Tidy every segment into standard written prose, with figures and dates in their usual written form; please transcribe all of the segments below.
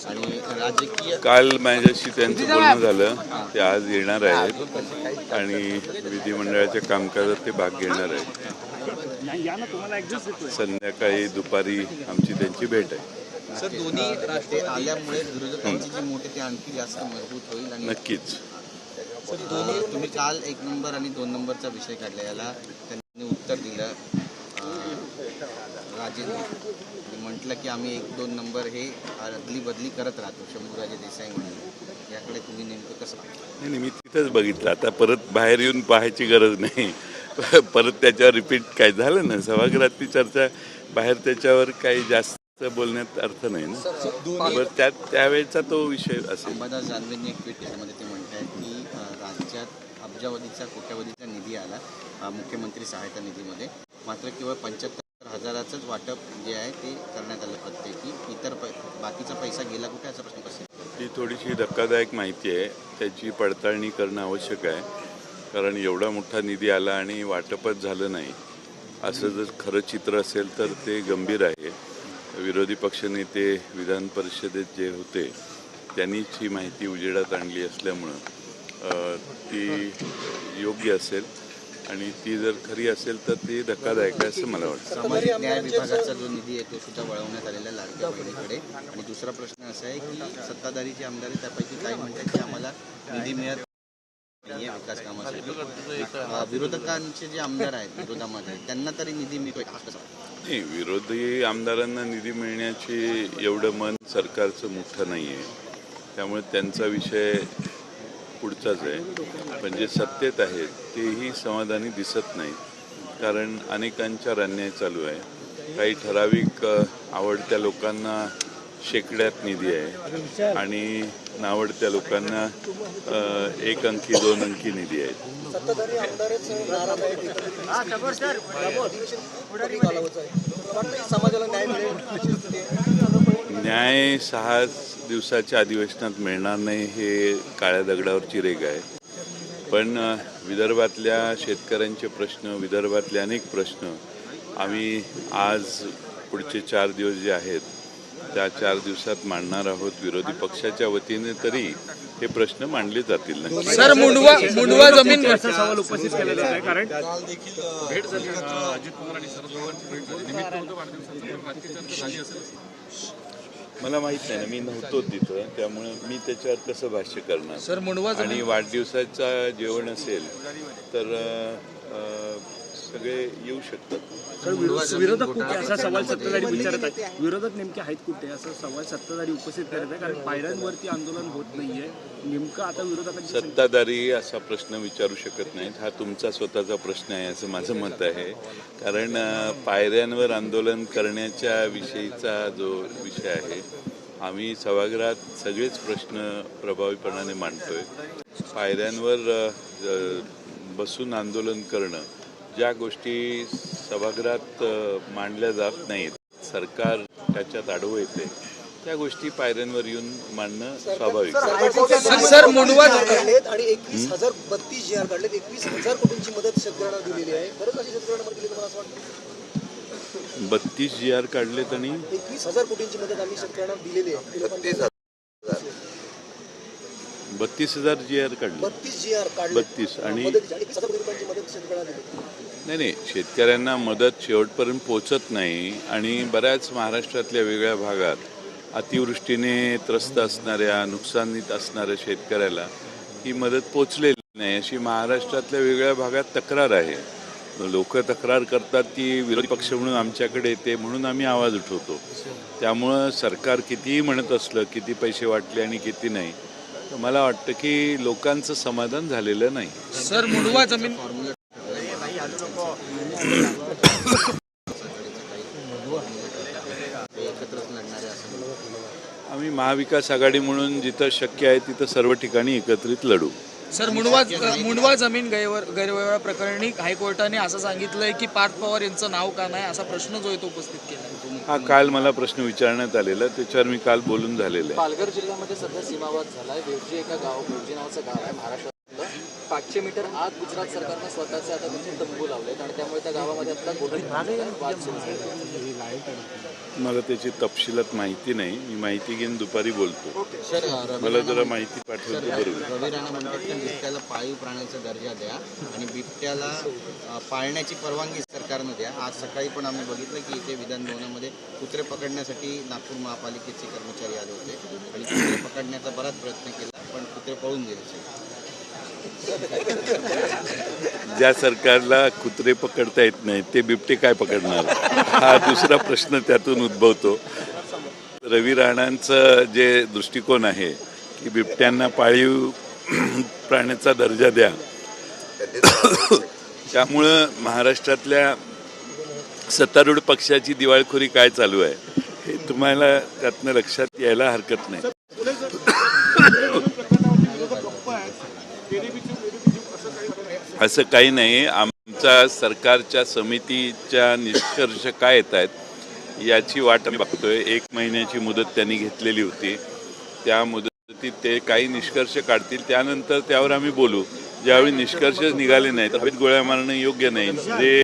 आणि राजकीय काल माझ्याशी त्यांचं बोलणं झालं. ते आज येणार आहेत आणि विधिमंडळाच्या कामकाजात ते भाग घेणार आहेत. संध्याकाळी दुपारी आमची त्यांची भेट आहे. सर, दोन्ही राष्ट्रे आल्यामुळे विरोधकांची जी मोठी ते आणखी जास्त मजबूत होईल. आणि नक्कीच सर, दोन्ही तुम्ही काल 1 नंबर आणि 2 नंबरचा विषय काढला, याला त्यांनी उत्तर दिलं. राजेंद्र म्हटलं की आम्ही 1-2 नंबर हे अदली बदली करत राहतो. शंभूराजे देसाई म्हणून याकडे तुम्ही नेमकं कसं पाहता? नाही, मी तिथंच बघितलं. आता परत बाहेर येऊन पाहायची गरज नाही. परत त्याच्यावर रिपीट काय झालं ना, सभागृहातली चर्चा बाहेर त्याच्यावर काही जास्त बोलण्यात अर्थ नाही ना. बरं, त्यावेळेचा तो विषय असेल. अंबादास दानवेंनी एक ट्विट केल्यामध्ये ते म्हणत आहेत की राज्यात अब्जावधीचा कोट्यावधीचा निधी आला मुख्यमंत्री सहायता निधीमध्ये, मात्र केवळ 75,000च वाटप जे आहे ते करण्यात आलं प्रत्येकी. इतर बाकीचा पैसा गेला कुठे, असा प्रश्न असेल. ही थोडीशी धक्कादायक माहिती आहे. त्याची पडताळणी करणं आवश्यक आहे. कारण एवढा मोठा निधी आला आणि वाटपच झालं नाही, असं जर खरं चित्र असेल तर ते गंभीर आहे. विरोधी पक्षनेते विधान परिषदेत जे होते त्यांनीच ही माहिती उजेडात आणली असल्यामुळं ती योग्य असेल आणि ती जर खरी असेल तर ती धक्कादायक आहे असं मला वाटतं. सामाजिक न्याय विभागाचा जो निधी आहे तो सुद्धा वळवण्यात आलेला लाडक्या बहिणीकडे. आणि दुसरा प्रश्न असा आहे की सत्ताधारी जे आमदार आहेत त्यापैकी काही म्हणतात की आम्हाला निधी मिळत नाहीये विकास कामासाठी. विरोधकांचे जे आमदार आहेत विरोधामध्ये त्यांना तरी निधी मिळतोय असं नाही, विरोधी आमदारांना निधी मिळण्याची एवढं मन सरकारचं मोठं नाही आहे. त्यामुळे त्यांचा विषय पुढचाच आहे. पण जे सत्तेत आहेत तेही समाधानी दिसत नाहीत. कारण अनेकांच्यावर अन्याय चालू आहे. काही ठराविक आवडत्या लोकांना शेकड्यात निधी आहे आणि नावडत्या लोकांना 1 अंकी 2 अंकी निधी आहे. न्याय 6 दिवसाच्या अधिवेशनात मिळणार नाही हे काळ्या दगडावरची रेघ आहे. पण विदर्भातल्या शेतकऱ्यांचे प्रश्न, विदर्भातले अनेक प्रश्न आम्ही आज पुढचे 4 दिवस जे आहेत त्या 4 दिवसात मांडणार आहोत. विरोधी पक्षाच्या वतीने तरी हे प्रश्न मांडले जातील. सर, मुंडवा जमीन सवाल उपस्थित केला जात आहे. कारण भेट झाली अजित पवार आणि शरद पवारांची भेट झाली. निमित्त होतं वाढदिवसाचं, राजकीय चर्चा झाली असेल. मला माहित नाही ना, मी नव्हतो तिथं, त्यामुळे मी त्याच्यावर कसं भाष्य करणार. सर, मुंडवा आणि वाढदिवसाचा जेवण असेल तर सगळे येऊ शकतात. सर, विरोधक कुठे असा सवाल सत्ताधारी विचारत आहेत. विरोधक नेमके आहेत कुठे असा सवाल सत्ताधारी उपस्थित करत आहे. कारण पायऱ्यांवरती आंदोलन होत नाहीये. नेमकं आता विरोधकांची सत्ताधारी असा प्रश्न विचारू शकत नाहीत. हा तुमचा स्वतःचा प्रश्न आहे असं माझं मत आहे. कारण पायऱ्यांवर आंदोलन करण्याच्या विषयीचा जो विषय आहे, आम्ही सभागृहात सगळेच प्रश्न प्रभावीपणाने मांडतोय. पायऱ्यांवर बसून आंदोलन करणं, ज्या गोष्टी सभागृहात मांडल्या जात नाहीत, सरकार त्याच्यात आडवं येते, त्या गोष्टी पायऱ्यांवर येऊन मांडणं स्वाभाविक. सर, मुंडवा आणि 21,032 जी आर काढलेत. 21,000 कोटींची मदत शेतकऱ्यांना दिलेली आहे. खरंच अशी शेतकऱ्यांना मदत दिली असं वाटतं? 32 GR काढलेत आणि 21,000 कोटींची मदत आम्ही शेतकऱ्यांना दिलेली आहे. 32,000 GR काढले. 32 GR काढले. 32 आणि 21,000 कोटी रुपयांची मदत शेतकऱ्यांना दिली. नाही, शेतकऱ्यांना मदत शेवटपर्यंत पोचत नाही. आणि बऱ्याच महाराष्ट्रातल्या वेगळ्या भागात अतिवृष्टीने त्रस्त असणाऱ्या, नुकसानीत असणाऱ्या शेतकऱ्याला ही मदत पोचलेली नाही, अशी महाराष्ट्रातल्या वेगळ्या भागात तक्रार आहे. लोक तक्रार करतात की विरोधी पक्ष म्हणून आमच्याकडे येते, म्हणून आम्ही आवाज उठवतो. त्यामुळं सरकार कितीही म्हणत असलं, किती पैसे वाटले आणि किती नाही, तर मला वाटतं की लोकांचं समाधान झालेलं नाही. सर, मुंडवा जमीन आम्ही महाविकास आघाडी म्हणून जिथं शक्य आहे तिथं सर्व ठिकाणी एकत्रित लढू. सर, मुंडवा जमीन गैरव्यवहार प्रकरणी हायकोर्टाने असं सांगितलंय की पार्थ पवार यांचं नाव का नाही, असा प्रश्न जो आहे तो उपस्थित केला. हा काल मला प्रश्न विचारण्यात आलेला, त्याच्यावर मी काल बोलून झालेलं आहे. पालघर जिल्ह्यामध्ये सध्या सीमावाद झालाय. वेवजी नावाचं गाव आहे महाराष्ट्रातलं. 500 मीटर आत गुजरात सरकारनं स्वतःचे आता तिथे तंबू लावलेत आणि त्यामुळे त्या गावामध्ये आता वाद सुरू झाले. मला त्याची तपशिलात माहिती नाही, मी माहिती घेऊन दुपारी बोलतो. सर मला जरा माहिती पाठवतो बरोबर. रवी राणा म्हणतात की बिबट्याला पाळीव प्राण्याचा दर्जा द्या आणि बिबट्याला पाळण्याची परवानगी सरकारनं द्या. आज सकाळी पण आम्ही बघितलं की इथे विधान भवनामध्ये कुत्रे पकडण्यासाठी नागपूर महापालिकेचे कर्मचारी आले होते आणि कुत्रे पकडण्याचा बराच प्रयत्न केला पण कुत्रे पळून गेले. ज्या सरकारला कुत्रे पकडता येत नाही ते बिबटे काय पकडणार, हा दुसरा प्रश्न त्यातून उद्भवतो. रवी राणांचं जे दृष्टिकोन आहे की बिबट्यांना पाळीव प्राण्याचा दर्जा द्या, त्यामुळं महाराष्ट्रातल्या सत्तारूढ पक्षाची दिवाळखोरी काय चालू आहे हे तुम्हाला त्यातनं लक्षात यायला हरकत नाही. असं काही नाही. आमचा सरकारच्या समितीच्या निष्कर्ष काय येत आहेत याची वाट आम्ही बघतोय. 1 महिन्याची मुदत त्यांनी घेतलेली होती, त्या मुदतीत ते काही निष्कर्ष काढतील, त्यानंतर त्यावर आम्ही बोलू. ज्यावेळी निष्कर्ष निघाले नाही तर हवेत गोळ्या मारणं योग्य नाही. जे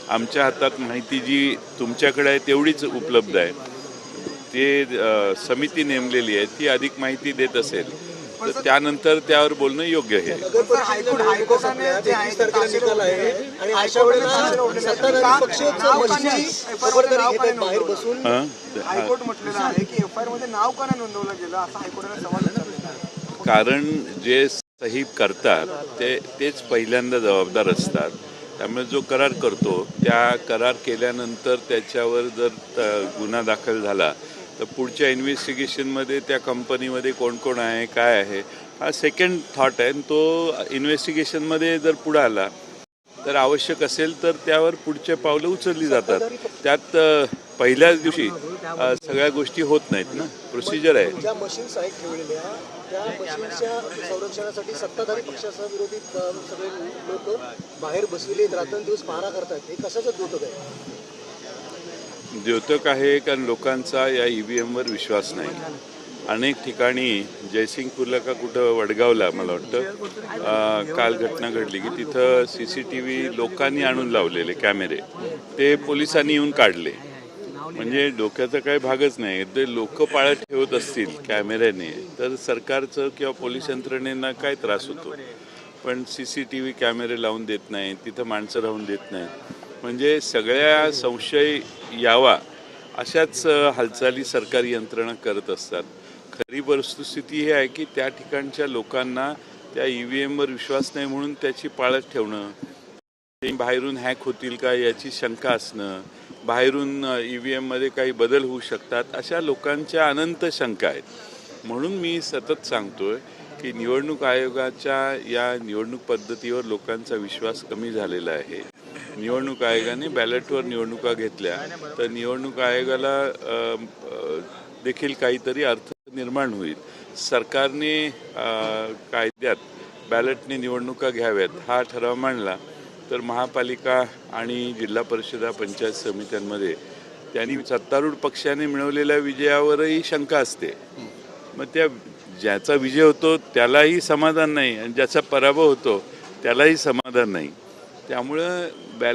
आमच्या हातात माहिती जी तुमच्याकडे आहे तेवढीच उपलब्ध आहे, ते समिती नेमलेली आहे ती अधिक माहिती देत असेल तर त्यानंतर त्यावर बोलणं योग्य आहे. कारण जे सही करतात तेच पहिल्यांदा जबाबदार असतात. त्यामुळे जो करार करतो त्या करार केल्यानंतर त्याच्यावर जर गुन्हा दाखल झाला तर पुढच्या इन्व्हेस्टिगेशनमध्ये त्या कंपनीमध्ये कोण कोण आहे काय आहे हा सेकंड थॉट आहे. तो इन्व्हेस्टिगेशनमध्ये जर पुढे आला तर आवश्यक असेल तर त्यावर पुढचे पावलं उचलली जातात. त्यात पहिल्याच दिवशी सगळ्या गोष्टी होत नाहीत ना, प्रोसिजर आहे. ज्या मशीन्स आहेत ठेवलेल्या त्या मशीन्सच्या संरक्षणासाठी सत्ताधारी पक्षासह विरोधी सगळे लोक बाहेर बसलेले रात्रंदिवस पहारा करतात. हे कशाचं द्योतक आहे? द्योतक आहे कारण लोकांचा या EVMवर विश्वास नाही. अनेक ठिकाणी जयसिंगपूरला का कुठं वडगावला मला वाटतं काल घटना घडली की तिथं CCTV लोकांनी आणून लावलेले कॅमेरे ते पोलिसांनी येऊन काढले. म्हणजे डोक्याचा काही भागच नाही. ते लोक पाळत ठेवत असतील कॅमेऱ्याने तर सरकारचं किंवा पोलीस यंत्रणेला काय त्रास होतो, पण CCTV कॅमेरे लावून देत नाही, तिथं माणसं राहून देत नाहीत. म्हणजे सगळ्या संशय यावा अशाच हालचाली सरकारी यंत्रणा करत असतात. खरी वस्तुस्थिती ही आहे की त्या ठिकाणच्या लोकांना त्या EVMवर विश्वास नाही म्हणून त्याची पाळत ठेवणं, ते बाहेरून हॅक होतील का याची शंका असणं, बाहेरून EVMमध्ये काही बदल होऊ शकतात अशा लोकांच्या अनंत शंका आहेत. म्हणून मी सतत सांगतोय की निवडणूक आयोगाच्या या निवडणूक पद्धतीवर लोकांचा विश्वास कमी झालेला आहे. निवडणूक आयोगाने बॅलेटवर निवडणुका घेतल्या तर निवडणूक आयोगाला देखील काहीतरी अर्थ निर्माण होईल. सरकारने कायद्यात बॅलेटने निवडणुका घ्याव्यात हा ठराव मांडला तर महापालिका आणि जिल्हा परिषदा पंचायत समित्यांमध्ये त्यांनी सत्तारूढ पक्षाने मिळवलेल्या विजयावरही शंका असते. मग त्या ज्याचा विजय होतो त्यालाही समाधान नाही आणि ज्याचा पराभव होतो त्यालाही समाधान नाही. त्यामुळं बॅलेट